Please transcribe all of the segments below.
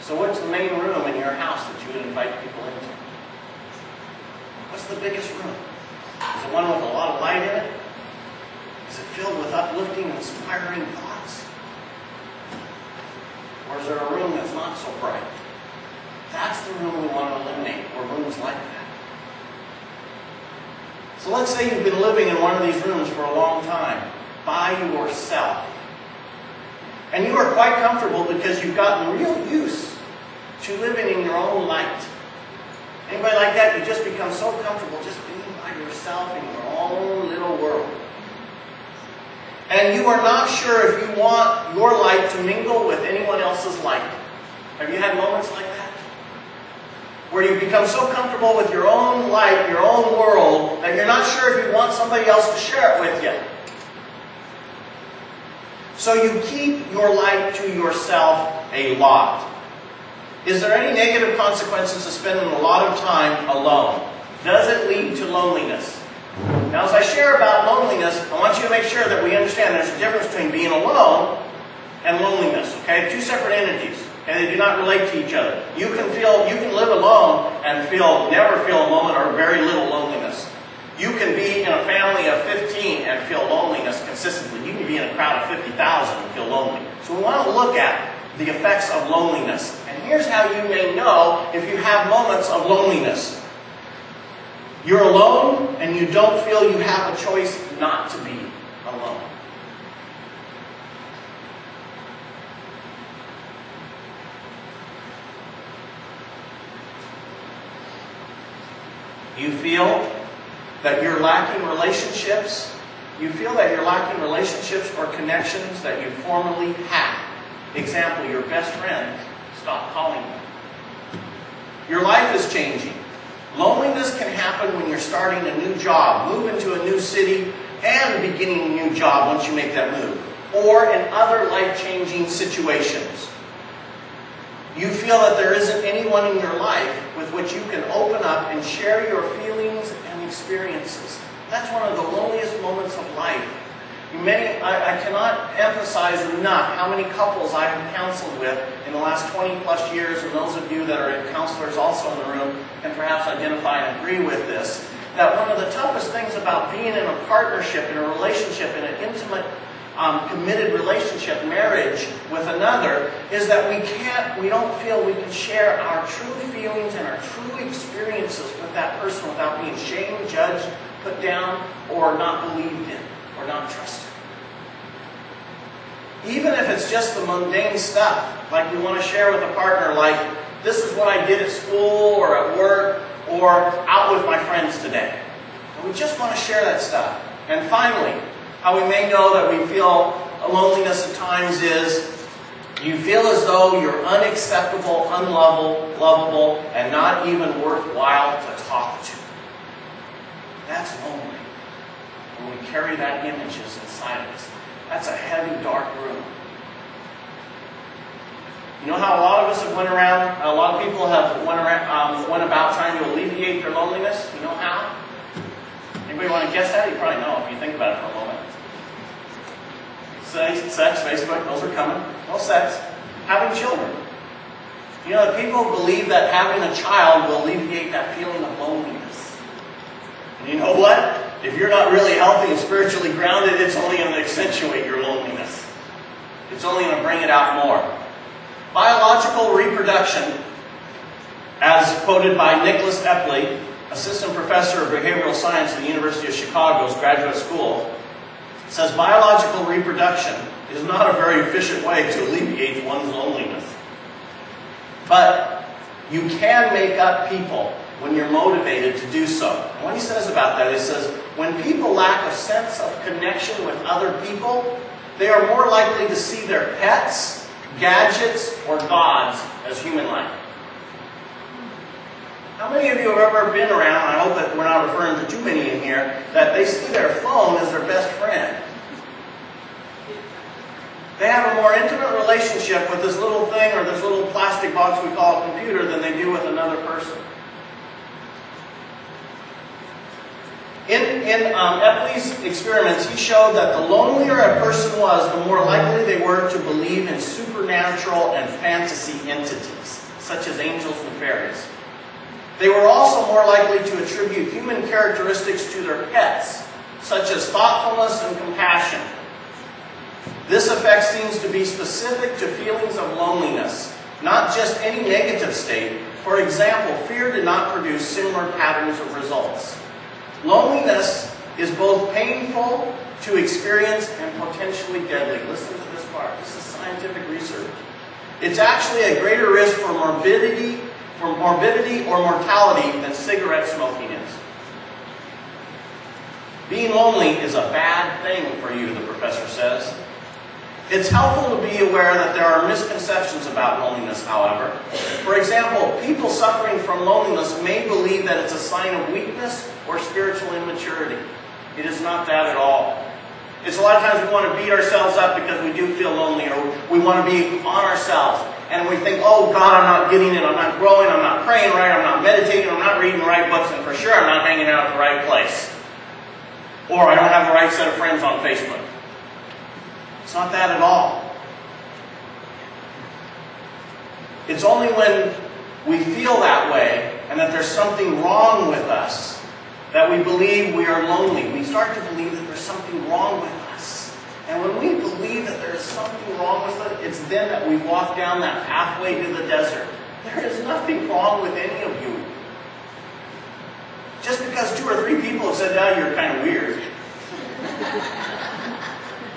So what's the main room in your house that you would invite people into? What's the biggest room? Is it one with a lot of light in it? Is it filled with uplifting, inspiring thoughts? Or is there a room that's not so bright? That's the room we want to eliminate, or rooms like that. So let's say you've been living in one of these rooms for a long time, by yourself. And you are quite comfortable because you've gotten real used to living in your own light. Anybody like that? You just become so comfortable just being by yourself in your own little world. And you are not sure if you want your light to mingle with anyone else's light. Have you had moments like that? Where you become so comfortable with your own light, your own world, that you're not sure if you want somebody else to share it with you. So you keep your light to yourself a lot. Is there any negative consequences to spending a lot of time alone? Does it lead to loneliness? Now, as I share about loneliness, I want you to make sure that we understand there's a difference between being alone and loneliness. Okay, two separate entities. Okay, they do not relate to each other. You can live alone and never feel a moment or very little loneliness. You can be in a family of 15 and feel loneliness consistently. You can be in a crowd of 50,000 and feel lonely. So we want to look at the effects of loneliness. And here's how you may know if you have moments of loneliness. You're alone and you don't feel you have a choice not to be alone. You feel that you're lacking relationships. You feel that you're lacking relationships or connections that you formerly had. Example, your best friend stopped calling you. Your life is changing. Loneliness can happen when you're starting a new job, move into a new city, and beginning a new job once you make that move. Or in other life-changing situations. You feel that there isn't anyone in your life with which you can open up and share your feelings and experiences. That's one of the loneliest moments of life. I cannot emphasize enough how many couples I have counseled with in the last 20 plus years, and those of you that are counselors also in the room can perhaps identify and agree with this, that one of the toughest things about being in a partnership, in a relationship, in an intimate, committed relationship, marriage with another, is that we don't feel we can share our true feelings and our true experiences with that person without being shamed, judged, put down, or not believed in, or not trusted. Even if it's just the mundane stuff, like we want to share with a partner, like, this is what I did at school, or at work, or out with my friends today. And we just want to share that stuff. And finally, how we may know that we feel loneliness at times is you feel as though you're unacceptable, unlovable, and not even worthwhile to talk to. That's lonely. When we carry that image inside of us. That's a heavy, dark room. You know how a lot of us have went around, a lot of people have went about trying to alleviate their loneliness? You know how? Anybody want to guess that? You probably know if you think about it for a moment. Sex, Facebook, those are coming. No sex. Having children. You know that people believe that having a child will alleviate that feeling of loneliness. And you know what? If you're not really healthy and spiritually grounded, it's only going to accentuate your loneliness. It's only going to bring it out more. Biological reproduction, as quoted by Nicholas Epley, assistant professor of behavioral science at the University of Chicago's graduate school, says biological reproduction is not a very efficient way to alleviate one's loneliness. But you can make up people when you're motivated to do so. And what he says about that, he says, when people lack a sense of connection with other people, they are more likely to see their pets, gadgets, or gods as human-like. How many of you have ever been around, I hope that we're not referring to too many in here, that they see their phone as their best friend? They have a more intimate relationship with this little thing or this little plastic box we call a computer than they do with another person. In Epley's experiments, he showed that the lonelier a person was, the more likely they were to believe in supernatural and fantasy entities, such as angels and fairies. They were also more likely to attribute human characteristics to their pets, such as thoughtfulness and compassion. This effect seems to be specific to feelings of loneliness, not just any negative state. For example, fear did not produce similar patterns of results. Loneliness is both painful to experience and potentially deadly. Listen to this part. This is scientific research. It's actually a greater risk for morbidity or mortality than cigarette smoking is. Being lonely is a bad thing for you, the professor says. It's helpful to be aware that there are misconceptions about loneliness, however. For example, people suffering from loneliness may believe that it's a sign of weakness or spiritual immaturity. It is not that at all. It's a lot of times we want to beat ourselves up because we do feel lonely, or we want to be on ourselves. And we think, oh God, I'm not getting it, I'm not growing, I'm not praying right, I'm not meditating, I'm not reading the right books, and for sure I'm not hanging out at the right place. Or I don't have the right set of friends on Facebook. It's not that at all. It's only when we feel that way and that there's something wrong with us that we believe we are lonely. We start to believe that there's something wrong with us. And when we believe that there is something wrong with it, it's then that we walk down that pathway to the desert. There is nothing wrong with any of you. Just because 2 or 3 people have said, "Yeah, you're kind of weird."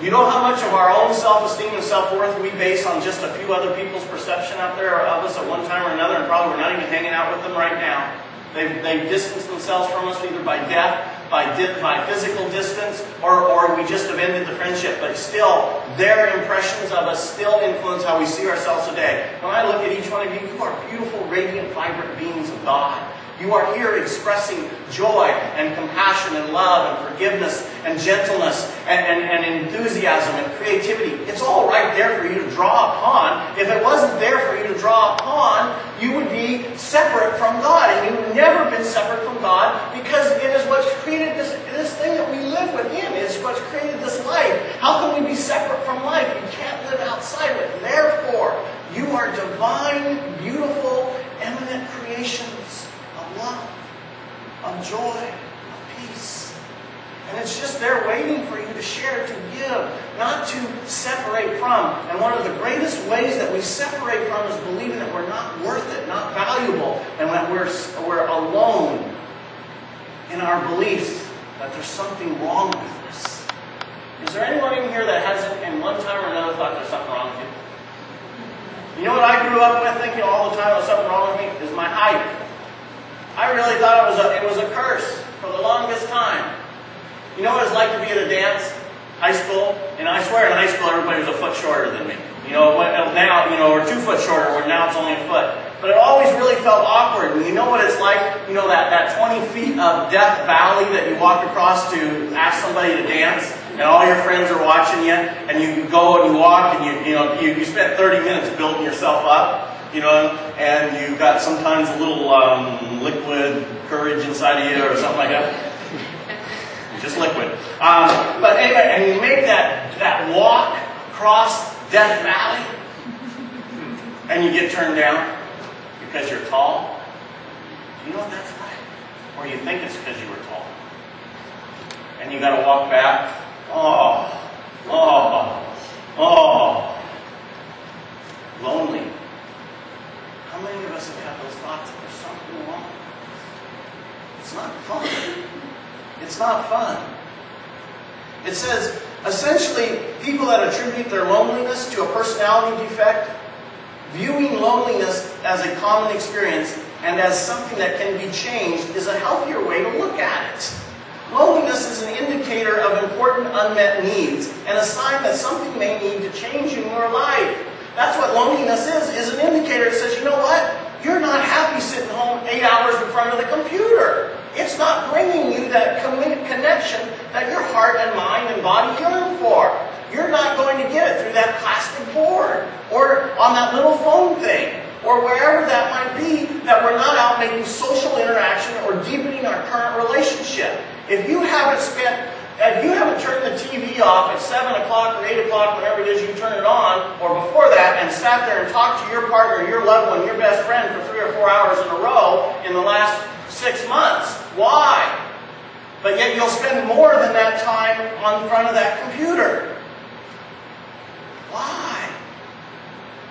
You know how much of our own self-esteem and self-worth we base on just a few other people's perception out there of us at one time or another, and probably we're not even hanging out with them right now. They've distanced themselves from us either by death, by physical distance, or we just have ended the friendship. But still, their impressions of us still influence how we see ourselves today. When I look at each one of you, you are beautiful, radiant, vibrant beings of God. You are here expressing joy and compassion and love and forgiveness and gentleness and enthusiasm and creativity. It's all right there for you to draw upon. If it wasn't there for you to draw upon, you would be separate from God. And you've never been separate from God, because it is what's created this thing that we live within. It's what's created this life. How can we be separate from life? You can't live outside of it. Therefore, you are divine, beautiful, eminent creations. Love, of joy, of peace. And it's just there waiting for you to share, to give, not to separate from. And one of the greatest ways that we separate from is believing that we're not worth it, not valuable, and that we're alone in our beliefs that there's something wrong with us. Is there anyone in here that hasn't, in one time or another, thought there's something wrong with you? You know what I grew up with thinking all the time there's something wrong with me? Is my height. I really thought it was a curse for the longest time. You know what it's like to be at a dance, high school? And I swear in high school everybody was a foot shorter than me. Now, we're 2 foot shorter, where now it's only a foot. But it always really felt awkward. And you know what it's like? You know that 20 feet of Death Valley that you walk across to ask somebody to dance? And all your friends are watching you, and you go and you walk, and you spent 30 minutes building yourself up. And you got sometimes a little liquid courage inside of you or something like that. Just liquid. But anyway, and you make that walk across Death Valley, and you get turned down because you're tall. Do you know what that's like? Or you think it's because you were tall. And you got to walk back. Lonely. How many of us have had those thoughts that there's something wrong? It's not fun. It's not fun. It says, essentially, people that attribute their loneliness to a personality defect, viewing loneliness as a common experience and as something that can be changed, is a healthier way to look at it. Loneliness is an indicator of important unmet needs and a sign that something may need to change in your life. That's what loneliness is an indicator that says, you know what? You're not happy sitting home 8 hours in front of the computer. It's not bringing you that connection that your heart and mind and body yearn for. You're not going to get it through that plastic board or on that little phone thing or wherever that might be, that we're not out making social interaction or deepening our current relationship. If you haven't turned the TV off at 7 o'clock or 8 o'clock, whenever it is you turn it on, or before that, and sat there and talked to your partner, your loved one, your best friend for 3 or 4 hours in a row in the last 6 months, why? But yet you'll spend more than that time on front of that computer. Why?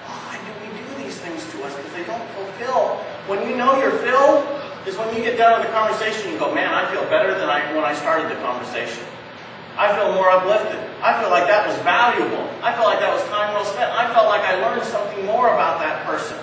Why do we do these things to us? Because they don't fulfill. When you know you're filled, is when you get done with the conversation, you go, man, I feel better than when I started the conversation. I feel more uplifted. I feel like that was valuable. I felt like that was time well spent. I felt like I learned something more about that person.